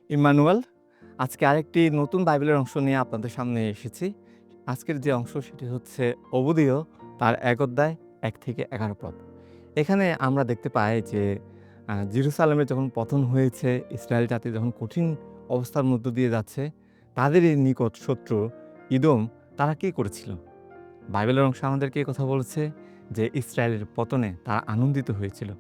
Emmanuel, আজকে আরেকটি নতুন বাইবেলের অংশ নিয়ে আপনাদের সামনে এসেছি। আজকের যে অংশ সেটি হচ্ছে অবদীয় তার ১ অধ্যায় ১ থেকে ১১ পদ। এখানে আমরা দেখতে পাই যে জেরুসালেমের যখন পতন হয়েছে, ইসরায়েল জাতি যখন কঠিন অবস্থার মধ্য দিয়ে যাচ্ছে, তাদেরই নিকট শত্রু ইদোম তারা কি করেছিল? বাইবেলের অংশ আমাদেরকে এই কথা বলেছে যে ইসরায়েলের পতনে তারা আনন্দিত হয়েছিল।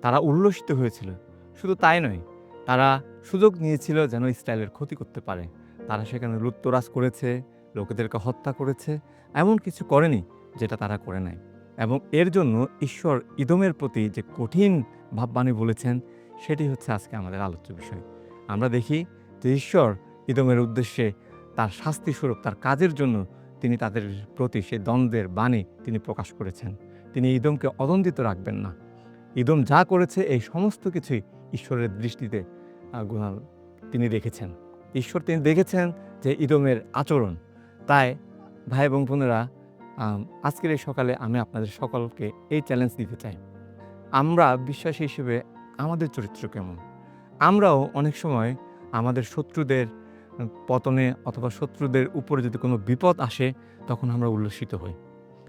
তারা উল্লসিত হয়েছিল। শুধু তাই নয়, তারা সুযোগ নিয়েছিল যেন ইসরায়েলের ক্ষতি করতে পারে। তারা সেখানে লুটতরাজ করেছে, লোকেদেরকে হত্যা করেছে। এমন কিছু করেনি যেটা তারা করে নাই। এবং এর জন্য ঈশ্বর ইদোমের প্রতি যে কঠিন ভাববাণী বলেছেন, সেটি হচ্ছে আজকে আমাদের আলোচ্য বিষয়। আমরা দেখি যে ঈশ্বর ইদোমের উদ্দেশ্যে তার শাস্তিস্বরূপ তার কাজের জন্য তিনি তাদের প্রতি সেই দ্বন্দ্বের বাণী তিনি প্রকাশ করেছেন। তিনি ইদোমকে অদণ্ডিত রাখবেন না। ইদোম যা করেছে এই সমস্ত কিছুই ঈশ্বরের দৃষ্টিতে গুণা তিনি দেখেছেন। তিনি দেখেছেন যে ইদোমের আচরণ। তাই ভাই এবং বোনেরা, আজকের এই সকালে আমি আপনাদের সকলকে এই চ্যালেঞ্জ দিতে চাই। আমরা বিশ্বাসী হিসেবে আমাদের চরিত্র কেমন? আমরাও অনেক সময় আমাদের শত্রুদের পতনে অথবা শত্রুদের উপরে যদি কোনো বিপদ আসে, তখন আমরা উল্লসিত হই।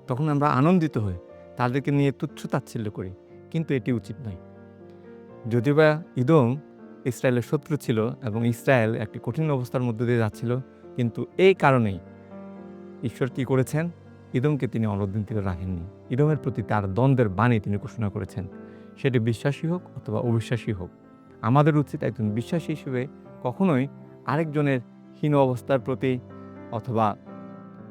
তখন আমরা আনন্দিত হই। তাদেরকে নিয়ে তুচ্ছ-তাচ্ছিল্য করি। কিন্তু এটি উচিত নয়। যদিওবা ইদোম ইসরায়েলের শত্রু ছিল এবং ইসরায়েল একটি কঠিন অবস্থার মধ্য দিয়ে যাচ্ছিল, কিন্তু এই কারণেই ঈশ্বর কি করেছেন? ইদোমকে তিনি অনদিন রাখেননি। ইদোমের প্রতি তার দ্বন্দ্বের বাণী তিনি ঘোষণা করেছেন। সেটি বিশ্বাসী হোক অথবা অবিশ্বাসী হোক। আমাদের উচিত একজন বিশ্বাসী হিসেবে কখনোই আরেকজনের হীন অবস্থার প্রতি অথবা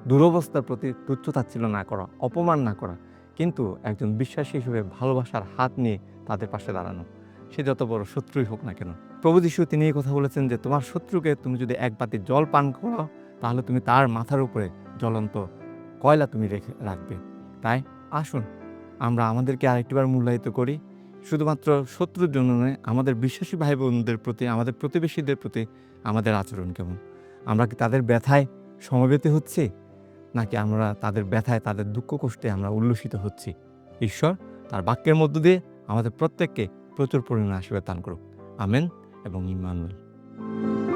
দুরবস্থার প্রতি তুচ্ছ-তাচ্ছিল্য না করা, অপমান না করা। কিন্তু একজন বিশ্বাসী হিসেবে ভালোবাসার হাত নিয়ে তাদের পাশে দাঁড়ানো। সে যত বড় শত্রুই হোক না কেন। প্রভু যীশু তিনি এই কথা বলেছেন যে, "তোমার শত্রুকে তুমি যদি এক বাটি জল পান করাও, তাহলে তুমি তার মাথার উপরে জ্বলন্ত কয়লা তুমি রাখবে।" তাই আসুন আমরা আমাদেরকে আরেকটিবার মূল্যায়িত করি। শুধুমাত্র শত্রুর জন্য নয়, আমাদের বিশ্বাসী ভাই-বোনদের প্রতি, আমাদের প্রতিবেশীদের প্রতি আমাদের আচরণ কেমন? আমরা কি তাদের ব্যথায় সমবেত হচ্ছি? নাকি আমরা তাদের ব্যথায়, তাদের দুঃখ কষ্টে আমরা উল্লসিত হচ্ছি? ঈশ্বর তার বাক্যের মধ্য দিয়ে আমাদের প্রত্যেককে প্রচুর পরিমাণে আশীর্বাদ দান করুক। আমেন এবং ইম্মানুয়েল।